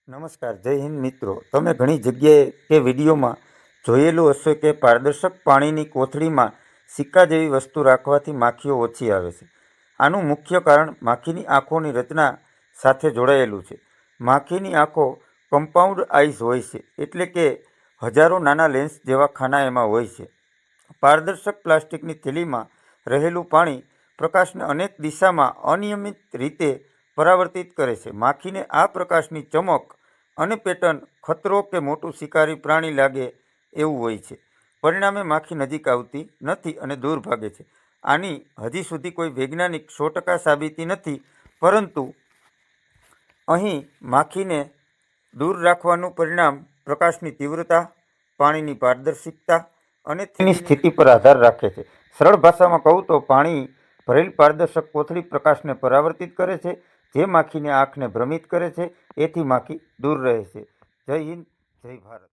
નમસ્કાર, જય હિન્દ મિત્રો। તમે ઘણી જગ્યાએ કે વિડીયોમાં જોયેલું હશે કે પારદર્શક પાણીની કોથળીમાં સિક્કા જેવી વસ્તુ રાખવાથી માખીઓ ઓછી આવે છે। આનું મુખ્ય કારણ માખીની આંખોની રચના સાથે જોડાયેલું છે। માખીની આંખો કમ્પાઉન્ડ આઈઝ હોય છે, એટલે કે હજારો નાના લેન્સ જેવા ખાના એમાં હોય છે। પારદર્શક પ્લાસ્ટિકની થેલીમાં રહેલું પાણી પ્રકાશને અનેક દિશામાં અનિયમિત રીતે પરાવર્તિત કરે છે। માખીને આ પ્રકાશની ચમક અને પેટર્ન ખતરો કે મોટું શિકારી પ્રાણી લાગે એવું હોય છે। પરિણામે માખી નજીક આવતી નથી અને દૂર ભાગે છે। આની હજી સુધી કોઈ વૈજ્ઞાનિક 100% સાબિતી નથી, પરંતુ અહીં માખીને દૂર રાખવાનું પરિણામ પ્રકાશની તીવ્રતા, પાણીની પારદર્શિકતા અને તેની સ્થિતિ પર આધાર રાખે છે। સરળ ભાષામાં કહું તો પાણી ભરેલ પારદર્શક કોથળી પ્રકાશને પરાવર્તિત કરે છે, જે માખીની આંખને ભ્રમિત કરે છે। એથી માખી દૂર રહે છે। જય હિન્દ, જય ભારત।